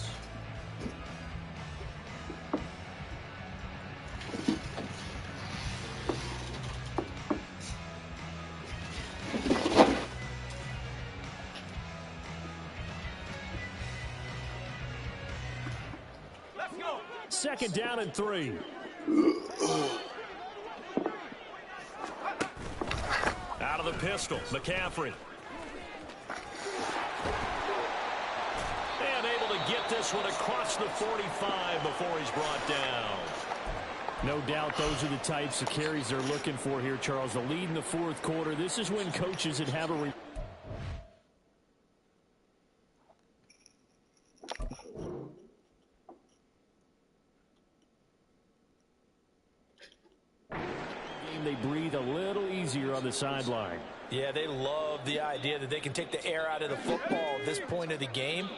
Let's go. 2nd down and 3. Out of the pistol, McCaffrey. And able to get this one across the 45 before he's brought down. No doubt those are the types of carries they're looking for here, Charles. The lead in the 4th quarter. This is when coaches would have a here on the sideline. Yeah, they love the idea that they can take the air out of the football at this point of the game.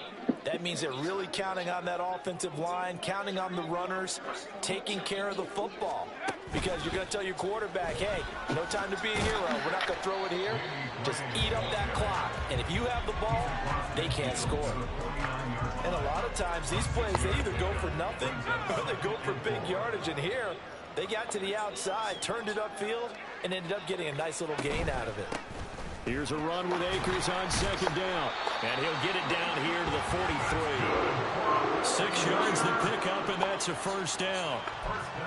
That means they're really counting on that offensive line, counting on the runners, taking care of the football. Because you're going to tell your quarterback, hey, no time to be a hero. We're not going to throw it here. Just eat up that clock. And if you have the ball, they can't score. And a lot of times these plays, they either go for nothing or they go for big yardage. And here, they got to the outside, turned it upfield, and ended up getting a nice little gain out of it. Here's a run with Akers on second down. And he'll get it down here to the 43. 6 yards the pickup, and that's a first down.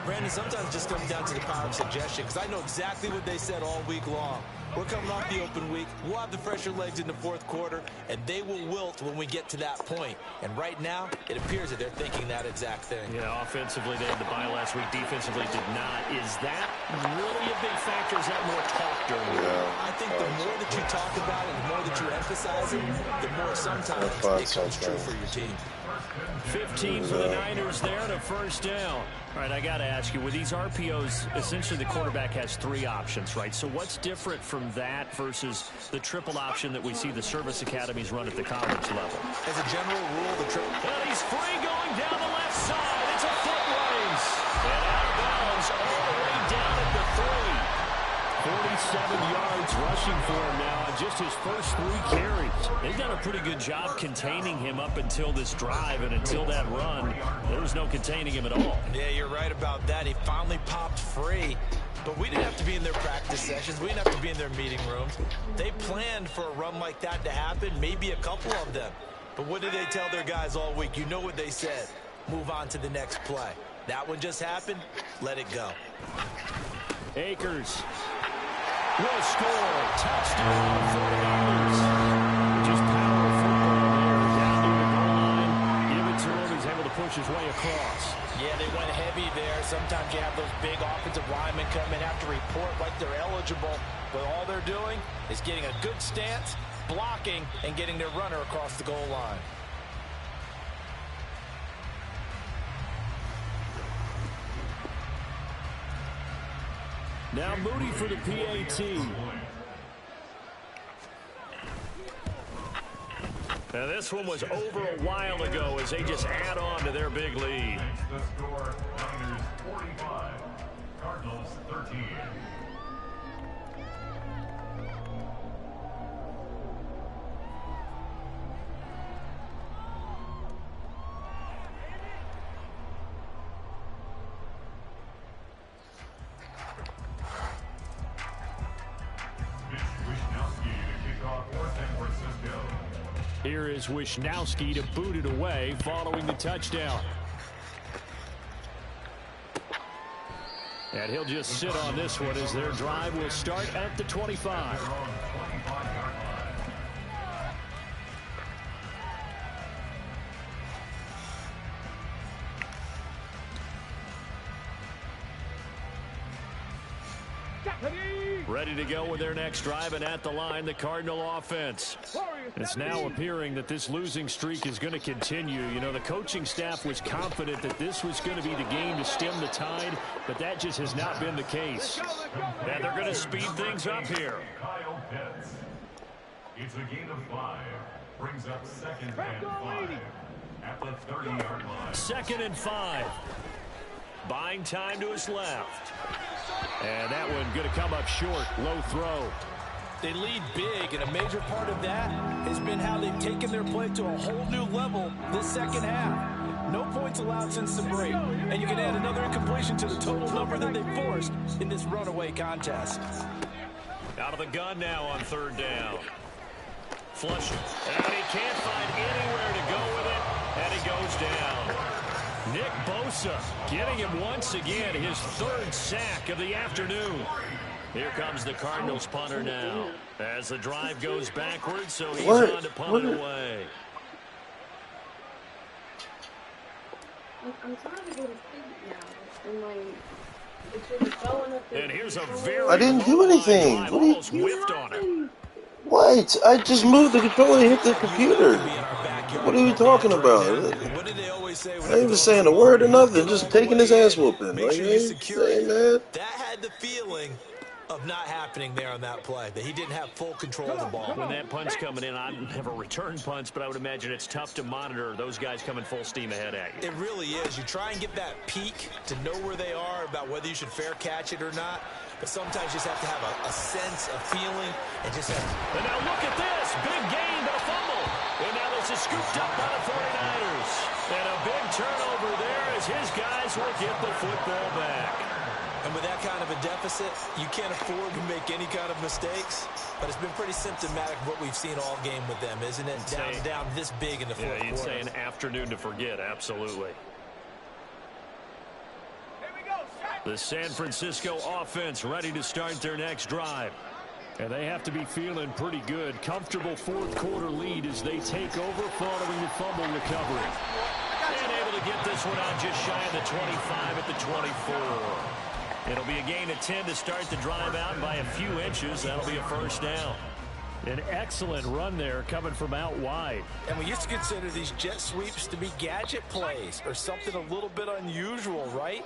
Brandon, sometimes it just comes down to the power of suggestion, because I know exactly what they said all week long. We're coming off the open week. We'll have the fresher legs in the fourth quarter, and they will wilt when we get to that point. And right now, it appears that they're thinking that exact thing. Yeah, offensively, they had the bye last week. Defensively, did not. Is that really a big factor? Is that more talk during the game? I think the more that you talk about it, the more that you emphasize it, the more sometimes it comes true for your team. 15 for the Niners there and a first down. All right, I got to ask you, with these RPOs, essentially the quarterback has 3 options, right? So what's different from that versus the triple option that we see the service academies run at the college level? As a general rule, the triple... And he's free going down the left side. It's a foot race. And out of bounds all the way down at the 3. 47 yards rushing for him now on just his first 3 carries. They've done a pretty good job containing him up until this drive, and until that run, there was no containing him at all. Yeah, you're right about that. He finally popped free. But we didn't have to be in their practice sessions. We didn't have to be in their meeting rooms. They planned for a run like that to happen, maybe a couple of them. But what did they tell their guys all week? You know what they said. Move on to the next play. That one just happened. Let it go. Akers will score. Touchdown for the Niners. Just power football there. Down to the goal line. Give it to him. He's able to push his way across. Yeah, they went heavy there. Sometimes you have those big offensive linemen come in, have to report like they're eligible. But all they're doing is getting a good stance, blocking, and getting their runner across the goal line. Now Moody for the PAT. Now this one was over a while ago as they just add on to their big lead. The score, Niners 45, Cardinals 13. Here is Wisnowski to boot it away following the touchdown. And he'll just sit on this one as their drive will start at the 25. Ready to go with their next drive, and at the line, the Cardinal offense. It's now appearing that this losing streak is going to continue. You know, the coaching staff was confident that this was going to be the game to stem the tide, but that just has not been the case. And they're going to speed things up here. Kyle Pitts. It's a gain of 5. Brings up 2nd and 5 at the 30-yard line. 2nd and 5. Buying time to his left. And that one going to come up short. Low throw. They lead big, and a major part of that has been how they've taken their play to a whole new level this second half. No points allowed since the break, and you can add another incompletion to the total number that they forced in this runaway contest. Out of the gun now on 3rd down. Flush it. And he can't find anywhere to go with it, and he goes down. Nick Bosa getting him once again, his 3rd sack of the afternoon. Here comes the Cardinals punter now as the drive goes backwards, so he's on to punt it away. I'm trying to go to sleep now, and it's going up there. And here's a very I didn't do anything. What almost whiffed on it. What? I just moved the controller and hit the computer. What are you talking about? What did they always say? I ain't even saying a word or nothing, just taking his ass whooping. Make like, sure you secure it. that. That had the feeling of not happening there on that play, that he didn't have full control of the ball. When that punch coming in, I never return punts, but I would imagine it's tough to monitor those guys coming full steam ahead at you. It really is. You try and get that peek to know where they are, about whether you should fair catch it or not. But sometimes you just have to have a sense, a feeling, and just have... And now look at this. Big gain, but a fumble. And now this is scooped up by the 49ers. And a big turnover there as his guys will get the football back. And with that kind of a deficit, you can't afford to make any kind of mistakes. But it's been pretty symptomatic of what we've seen all game with them, isn't it? Down this big in the fourth quarter. You'd say an afternoon to forget, absolutely. The San Francisco offense ready to start their next drive. And they have to be feeling pretty good. Comfortable fourth quarter lead as they take over following the fumble recovery. And able to get this one out just shy of the 25 at the 24. It'll be a gain of 10 to start the drive out by a few inches. That'll be a first down. An excellent run there coming from out wide. And we used to consider these jet sweeps to be gadget plays or something a little bit unusual, right?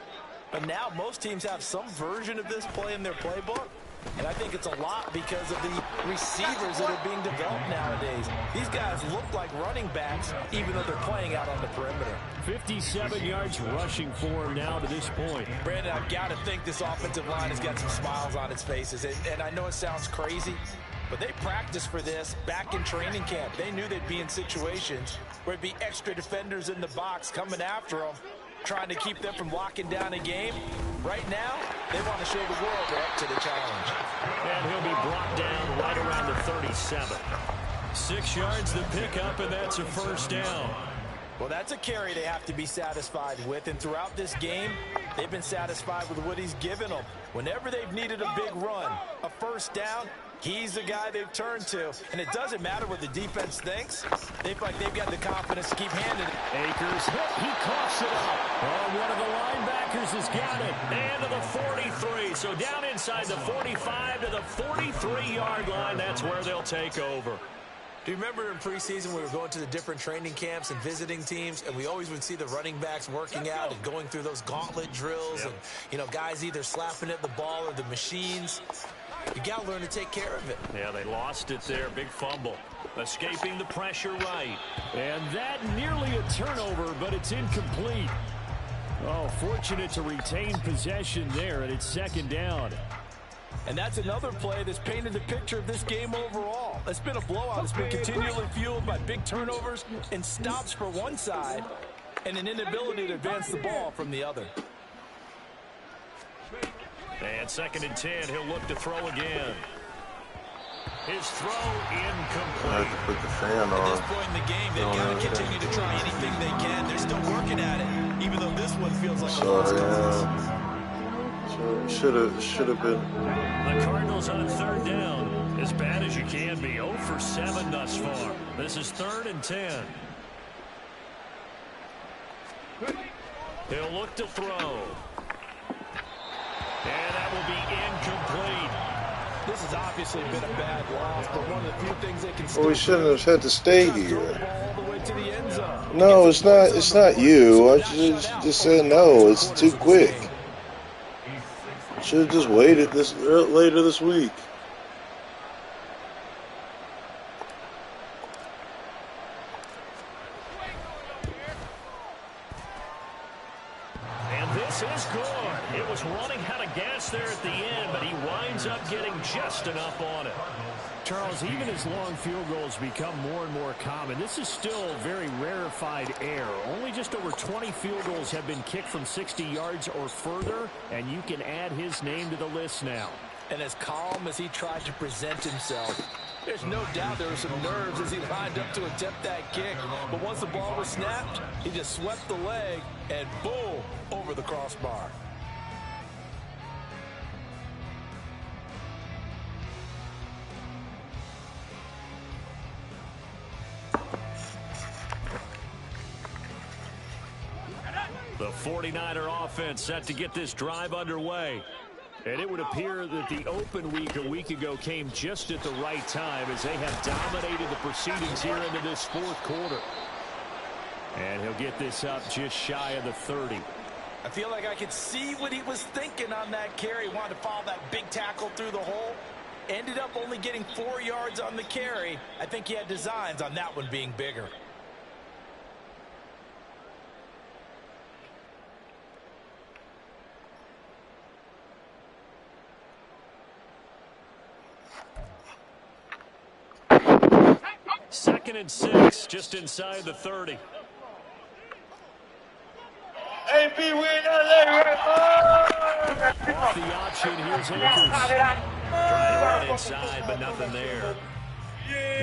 But now most teams have some version of this play in their playbook. And I think it's a lot because of the receivers that are being developed nowadays. These guys look like running backs even though they're playing out on the perimeter. 57 yards rushing for him now to this point. Brandon, I've got to think this offensive line has got some smiles on its faces. And I know it sounds crazy, but they practiced for this back in training camp. They knew they'd be in situations where it'd be extra defenders in the box coming after them, trying to keep them from locking down a game. Right now, they want to show the world they're up to the challenge. And he'll be brought down right around the 37. 6 yards to pick up, and that's a first down. Well, that's a carry they have to be satisfied with. And throughout this game, they've been satisfied with what he's given them. Whenever they've needed a big run, a first down, he's the guy they've turned to. And it doesn't matter what the defense thinks. They feel like they've got the confidence to keep handing it. Akers hit. He coughs it up. Oh, one of the linebackers has got it. And to the 43. So down inside the 45 to the 43-yard line. That's where they'll take over. Do you remember in preseason we were going to the different training camps and visiting teams, and we always would see the running backs working out and going through those gauntlet drills, and, you know, guys either slapping at the ball or the machines. You got to learn to take care of it. Yeah, they lost it there. Big fumble. Escaping the pressure right. And that nearly a turnover, but it's incomplete. Oh, fortunate to retain possession there, and it's second down. And that's another play that's painted the picture of this game overall. It's been a blowout. It's been continually fueled by big turnovers and stops for one side and an inability to advance the ball from the other. And second and 10, he'll look to throw again. His throw incomplete. I have to put the fan on. At this point in the game, they've got to continue to try anything they can. They're still working at it, even though this one feels like a lost cause. Should have been. The Cardinals on third down. As bad as you can be. 0 for 7 thus far. This is 3rd and 10. He'll look to throw. And that will be incomplete. This has obviously been a bad loss, but one of the few things they can still Well, we shouldn't have had to stay here. all the way to the end zone. No, it's not. It's not you. I just said no. It's too quick. Should have just waited later this week. And this is good. It was running out of gas there at the end, but he winds up getting just enough on it. Charles, even as long field goals become more and more common, this is still very rarefied air. Only just over 20 field goals have been kicked from 60 yards or further, and you can add his name to the list now. And as calm as he tried to present himself, there's no doubt there were some nerves as he lined up to attempt that kick. But once the ball was snapped, he just swept the leg and boom, over the crossbar. The 49er offense set to get this drive underway. And it would appear that the open week a week ago came just at the right time as they have dominated the proceedings here into this fourth quarter. And he'll get this up just shy of the 30. I feel like I could see what he was thinking on that carry. Wanted to follow that big tackle through the hole. Ended up only getting 4 yards on the carry. I think he had designs on that one being bigger. Second and 6, just inside the 30. Off the option, here's Akers. Trying to run inside, but nothing there.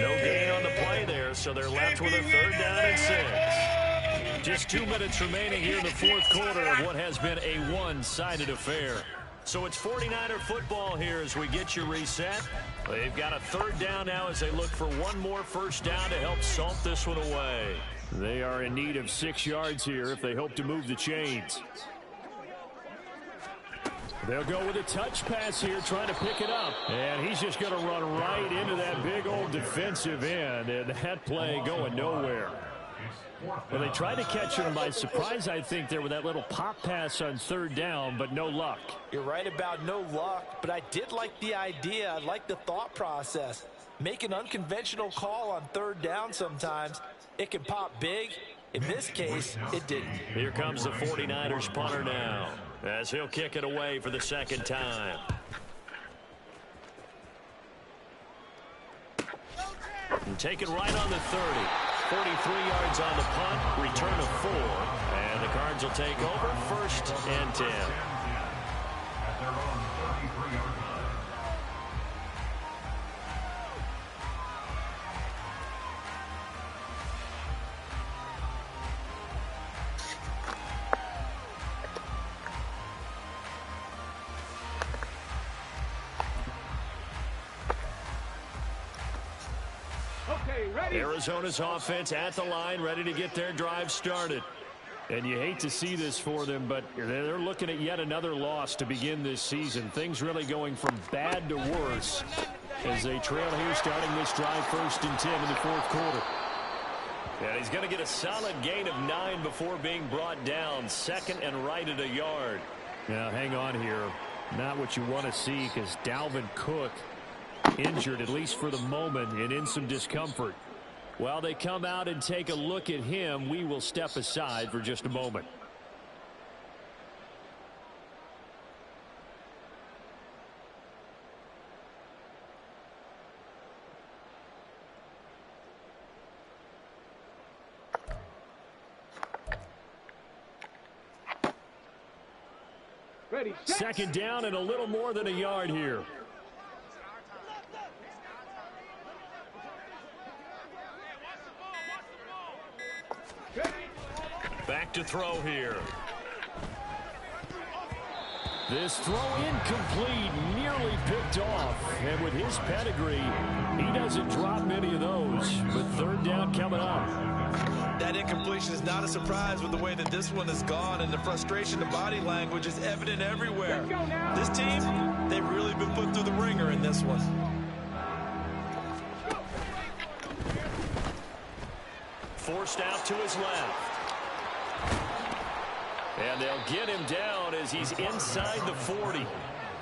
No gain on the play there, so they're left with a 3rd down and 6. Just 2 minutes remaining here in the 4th quarter of what has been a one-sided affair. So it's 49er football here as we get you reset. They've got a 3rd down now as they look for one more first down to help salt this one away. They are in need of 6 yards here if they hope to move the chains. They'll go with a touch pass here, trying to pick it up. And he's just going to run right into that big old defensive end, and that play going nowhere. Well, they tried to catch him by surprise, I think, there with that little pop pass on 3rd down, but no luck. You're right about no luck, but I did like the idea. I like the thought process. Make an unconventional call on 3rd down sometimes. It can pop big. In this case, it didn't. Here comes the 49ers punter now, as he'll kick it away for the 2nd time. And take it right on the 30. 43 yards on the punt, return of 4. And the Cards will take over, 1st and 10. At their own 33-yard line. Arizona's offense at the line, ready to get their drive started. And you hate to see this for them, but they're looking at yet another loss to begin this season. Things really going from bad to worse as they trail here starting this drive 1st and 10 in the 4th quarter. And he's going to get a solid gain of 9 before being brought down. 2nd and right at a yard. Now, hang on here. Not what you want to see because Dalvin Cook injured, at least for the moment, and in some discomfort. While they come out and take a look at him, we will step aside for just a moment. Ready, 2nd down and a little more than a yard here. Back to throw here. This throw incomplete, nearly picked off. And with his pedigree, he doesn't drop many of those. But 3rd down coming up. That incompletion is not a surprise with the way that this one has gone, and the frustration, the body language is evident everywhere. This team, they've really been put through the ringer in this one. Forced out to his left. And they'll get him down as he's inside the 40.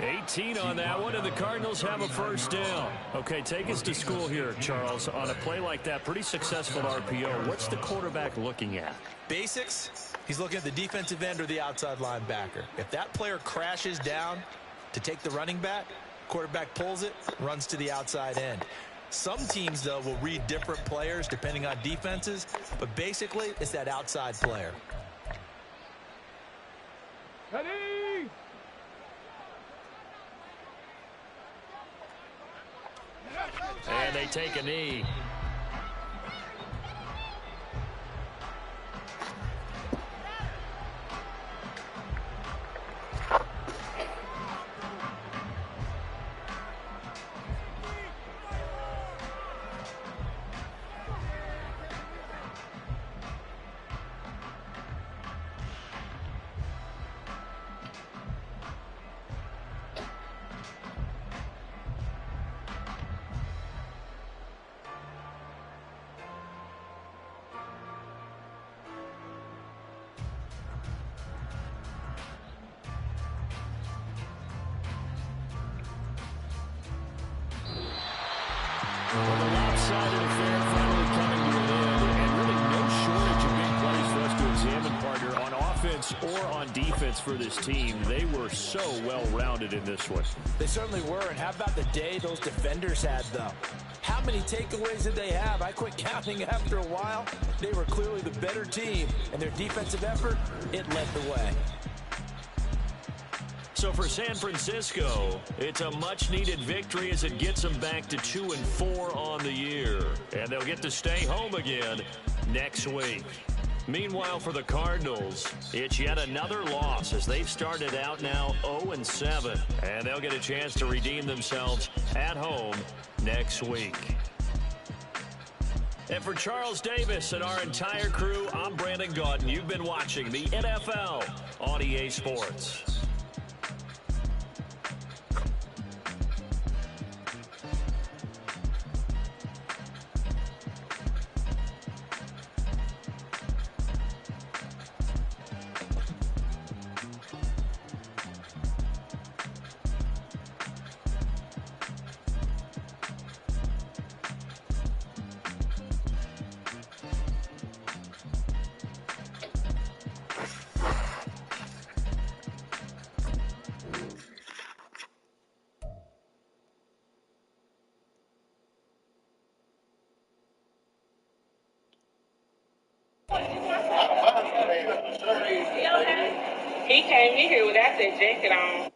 18 on that one, and the Cardinals have a 1st down. Okay, take us to school here, Charles. On a play like that, pretty successful RPO. What's the quarterback looking at? Basics, he's looking at the defensive end or the outside linebacker. If that player crashes down to take the running back, quarterback pulls it, runs to the outside end. Some teams, though, will read different players depending on defenses, but basically it's that outside player. Ready? And they take a knee. Well, the lopsided affair finally coming to an end, and really no shortage of big plays for us to examine, partner, on offense or on defense for this team. They were so well-rounded in this one. They certainly were, and how about the day those defenders had, though? How many takeaways did they have? I quit counting after a while. They were clearly the better team, and their defensive effort, it led the way. So for San Francisco, it's a much-needed victory as it gets them back to 2-4 on the year. And they'll get to stay home again next week. Meanwhile, for the Cardinals, it's yet another loss as they've started out now 0-7. And they'll get a chance to redeem themselves at home next week. And for Charles Davis and our entire crew, I'm Brandon Gaudin. You've been watching the NFL on EA Sports. He came in here without that jacket on.